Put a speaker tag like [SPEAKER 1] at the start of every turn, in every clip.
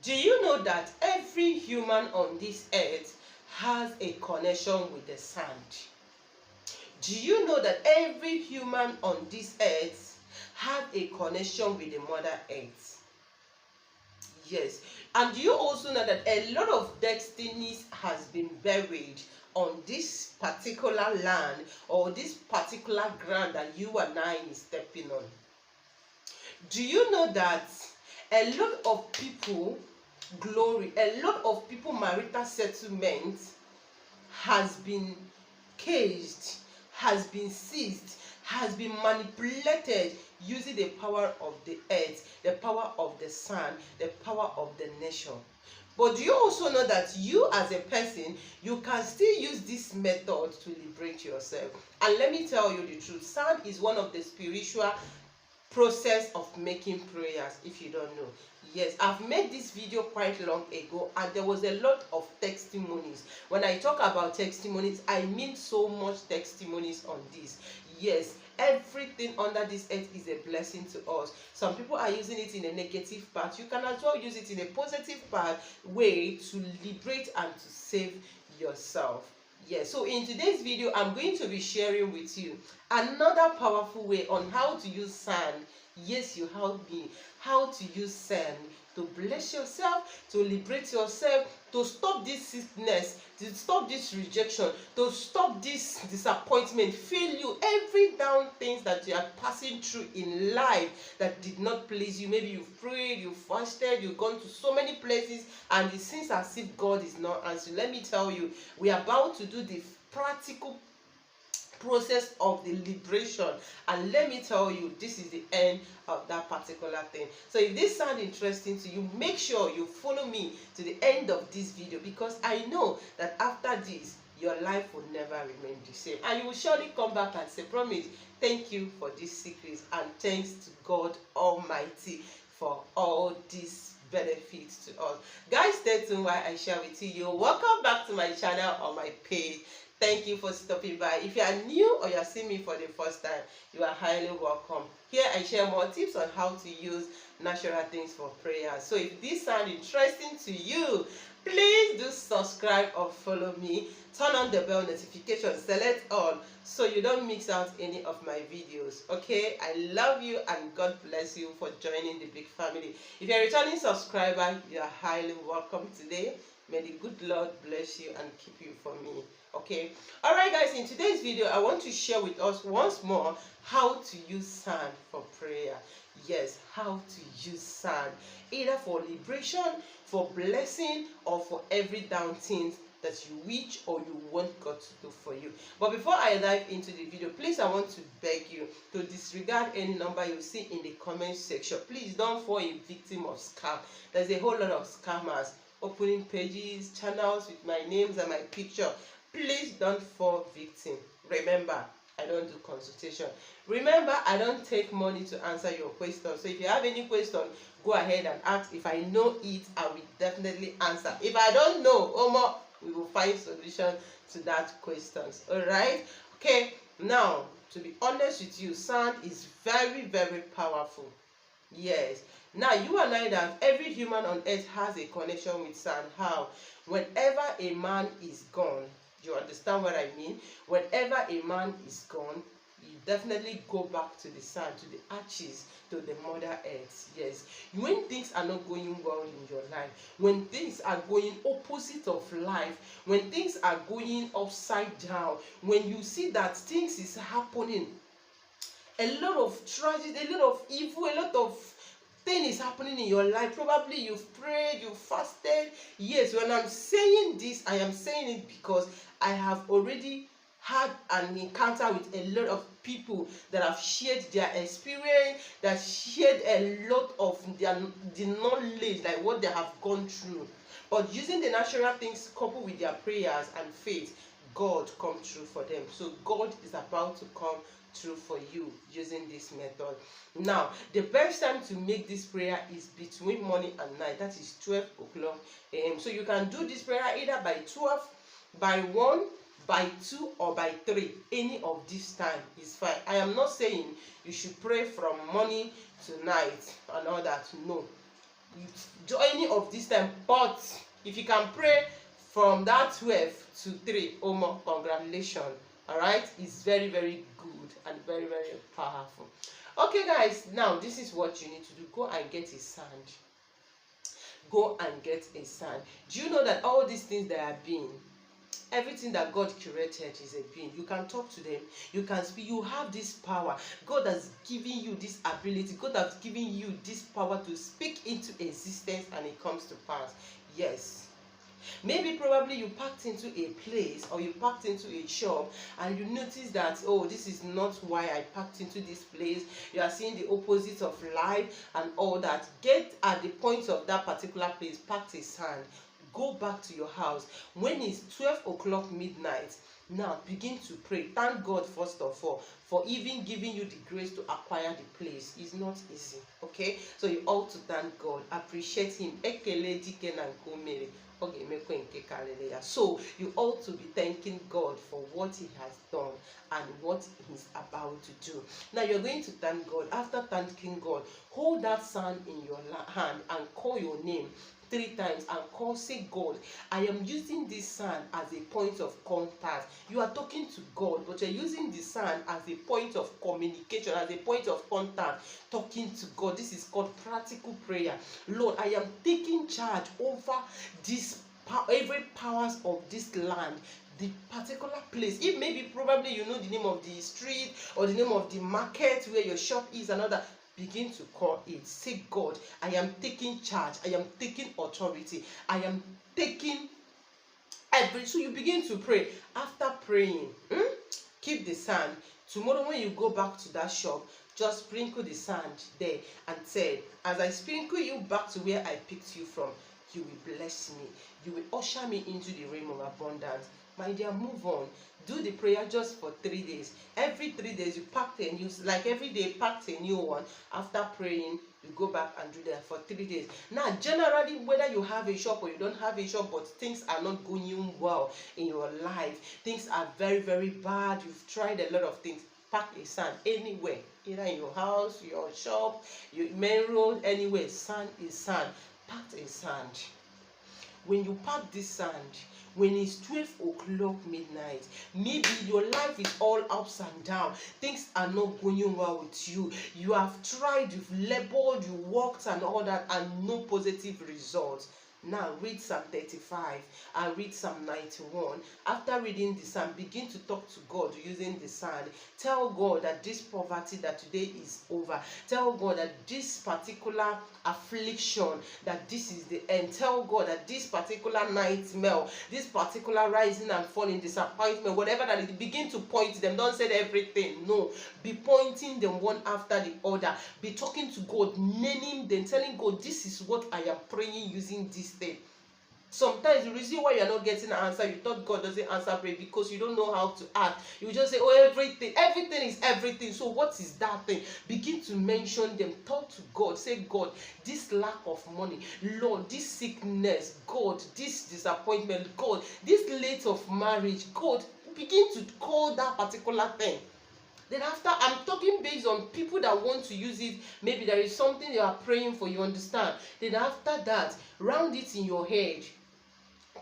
[SPEAKER 1] Do you know that every human on this earth has a connection with the sand? Do you know that every human on this earth has a connection with the Mother Earth? Yes. And do you also know that a lot of destinies has been buried on this particular land or this particular ground that you and I is stepping on? Do you know that a lot of people glory, a lot of people marital settlement has been caged, has been seized, has been manipulated using the power of the earth, the power of the sun, the power of the nation? But do you also know that you as a person, you can still use this method to liberate yourself? And let me tell you the truth, sand is one of the spiritual process of making prayers. If you don't know, yes, I've made this video quite long ago and there was a lot of testimonies. When I talk about testimonies, I mean so much testimonies on this. Yes, everything under this earth is a blessing to us. Some people are using it in a negative part. You can as well use it in a positive part way to liberate and to save yourself. Yes, so in today's video, I'm going to be sharing with you another powerful way on how to use sand. Yes, you help me. How to use sand to bless yourself, to liberate yourself, to stop this sickness, to stop this rejection, to stop this disappointment, failure, every down things that you are passing through in life that did not please you. Maybe you've prayed, you fasted, you've gone to so many places and it seems as if God is not answering. Let me tell you, we are about to do the practical process of the liberation, and let me tell you, this is the end of that particular thing. So if this sounds interesting to you, make sure you follow me to the end of this video, because I know that after this your life will never remain the same, and you will surely come back and say, promise, thank you for this secret, and thanks to God Almighty for all these benefits to us. Guys, stay tuned while I share with you. Welcome back to my channel or my page. Thank you for stopping by. If you are new or you are seeing me for the first time, you are highly welcome. Here I share more tips on how to use natural things for prayer. So if this sounds interesting to you, please do subscribe or follow me. Turn on the bell notification, select all, so you don't miss out any of my videos. Okay, I love you and God bless you for joining the big family. If you're a returning subscriber, you are highly welcome today. May the good Lord bless you and keep you for me. Okay, all right guys, in today's video I want to share with us once more how to use sand for prayer. Yes, how to use sand either for liberation, for blessing, or for every down thing that you wish or you want God to do for you. But before I dive into the video, please, I want to beg you to disregard any number you see in the comment section. Please don't fall a victim of scam. There's a whole lot of scammers opening pages, channels with my names and my picture. Please don't fall victim. Remember, I don't do consultation. Remember, I don't take money to answer your questions. So if you have any question, go ahead and ask. If I know it, I will definitely answer. If I don't know, Omo, we will find solution to that questions. All right? Okay. Now, to be honest with you, sand is very, very powerful. Yes. Now, you and I, that every human on earth has a connection with sand. How? Whenever a man is gone, you understand what I mean? Whenever a man is gone, you definitely go back to the sand, to the ashes, to the Mother Earth. Yes. When things are not going well in your life, when things are going opposite of life, when things are going upside down, when you see that things is happening, a lot of tragedy, a lot of evil, a lot of thing is happening in your life. Probably you've prayed, you fasted. Yes, when I'm saying this, I am saying it because I have already had an encounter with a lot of people that have shared their experience, that shared a lot of the knowledge, like what they have gone through. But using the natural things coupled with their prayers and faith, God come through for them. So God is about to come through for you using this method. Now, the best time to make this prayer is between morning and night. That is 12 o'clock a.m. So you can do this prayer either by 12, by 1, by 2, or by 3. Any of this time is fine. I am not saying you should pray from morning to night and all that. No. do any of this time. But if you can pray from that 12 to 3 or more, congratulations. All right, it's very, very good and very, very powerful. Okay guys, now this is what you need to do. Go and get a sand. Go and get a sand. Do you know that all these things that are being, everything that God created is a being? You can talk to them, you can speak, you have this power. God has given you this ability, God has given you this power to speak into existence and it comes to pass. Yes. Maybe probably you packed into a place or you packed into a shop and you notice that, oh, this is not why I packed into this place. You are seeing the opposite of life and all that. Get at the point of that particular place, pack a sand, go back to your house. When it's 12 o'clock midnight, now begin to pray. Thank God first of all for even giving you the grace to acquire the place. It's not easy, okay? So you ought to thank God, appreciate him. So you ought to be thanking God for what he has done and what he's about to do. Now you're going to thank God. After thanking God, hold that sand in your hand and call your name 3 times and say, God, I am using this sand as a point of contact. You are talking to God, but you're using the sand as a point of communication, as a point of contact, talking to God. This is called practical prayer. Lord, I am taking charge over this every powers of this land, the particular place. If maybe probably you know the name of the street or the name of the market where your shop is, another, begin to call it. Say, God, I am taking charge, I am taking authority, I am taking every. So you begin to pray. After praying, keep the sand. Tomorrow when you go back to that shop, just sprinkle the sand there and say, as I sprinkle you back to where I picked you from, you will bless me, you will usher me into the realm of abundance. My dear, move on. Do the prayer just for 3 days. Every 3 days you pack a new, like every day pack a new one. After praying, you go back and do that for 3 days. Now generally, whether you have a shop or you don't have a shop, but things are not going well in your life, things are very, very bad, you've tried a lot of things, pack a sand anywhere, either in your house, your shop, your main road, anywhere. Sand is sand. Pack a sand. When you pack this sand, when it's 12 o'clock midnight, maybe your life is all ups and down, things are not going well with you, you have tried, you've labored, you worked and all that, and no positive results. Now read Psalm 35 and read Psalm 91. After reading the psalm, begin to talk to God using the sand. Tell God that this poverty that today is over. Tell God that this particular affliction, that this is the end. Tell God that this particular nightmare, this particular rising and falling, disappointment, whatever that is, begin to point them. Don't say everything. No. Be pointing them one after the other. Be talking to God, naming them, telling God, this is what I am praying using this thing. Sometimes the reason why you're not getting an answer, you thought God doesn't answer prayer because you don't know how to act. You just say, oh, everything is everything. So what is that thing? Begin to mention them. Talk to God. Say, God, this lack of money, Lord, this sickness, God, this disappointment, God, this late of marriage, God, begin to call that particular thing. Then after, I'm talking based on people that want to use it. Maybe there is something you are praying for, you understand. Then after that, round it in your head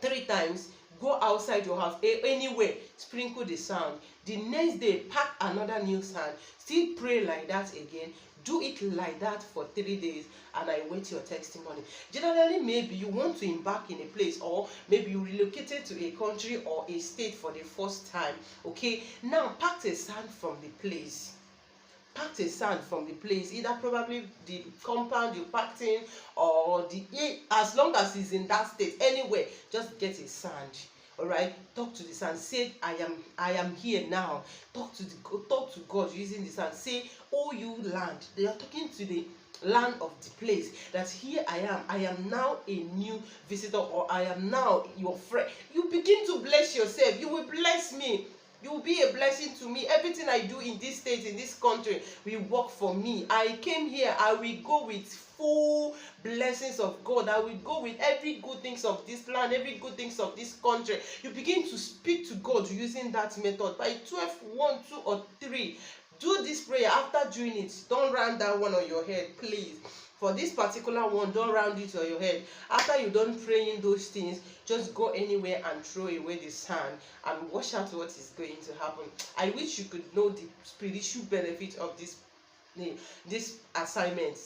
[SPEAKER 1] 3 times. Go outside your house, anywhere, sprinkle the sand. The next day, pack another new sand. Still pray like that again. Do it like that for 3 days, and I wait your testimony. Generally, maybe you want to embark in a place, or maybe you relocated to a country or a state for the first time. Okay, now pack a sand from the place. Pack a sand from the place, either probably the compound you packed in, or as long as it's in that state, anywhere, just get a sand. All right, talk to the sand. Say, I am here now. Talk to God using the sand. Say, oh, you land. They are talking to the land of the place, that here I am now a new visitor, or I am now your friend. You begin to bless yourself. You will bless me. You will be a blessing to me. Everything I do in this state, in this country, will work for me. I came here, I will go with full blessings of God. I will go with every good things of this land, every good things of this country. You begin to speak to God using that method. By 12, 1, 2, or 3, do this prayer. After doing it, don't run that one on your head, please. For this particular one, don't round it on your head. After you don't praying those things, just go anywhere and throw away the sand and watch out what is going to happen. I wish you could know the spiritual benefit of this assignment.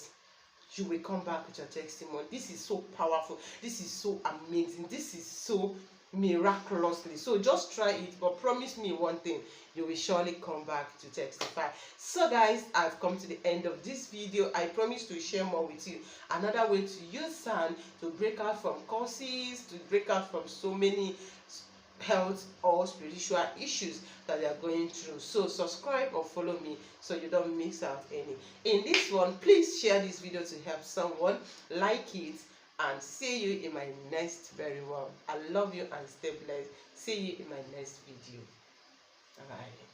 [SPEAKER 1] You will come back with your testimony. This is so powerful. This is so amazing. This is so miraculously. So just try it, but promise me one thing: you will surely come back to testify. So guys, I've come to the end of this video. I promise to share more with you another way to use sand to break out from curses, to break out from so many health or spiritual issues that they are going through. So subscribe or follow me so you don't miss out any. In this one, please share this video to help someone, like it, and see you in my next very one. I love you and stay blessed. See you in my next video. Bye bye.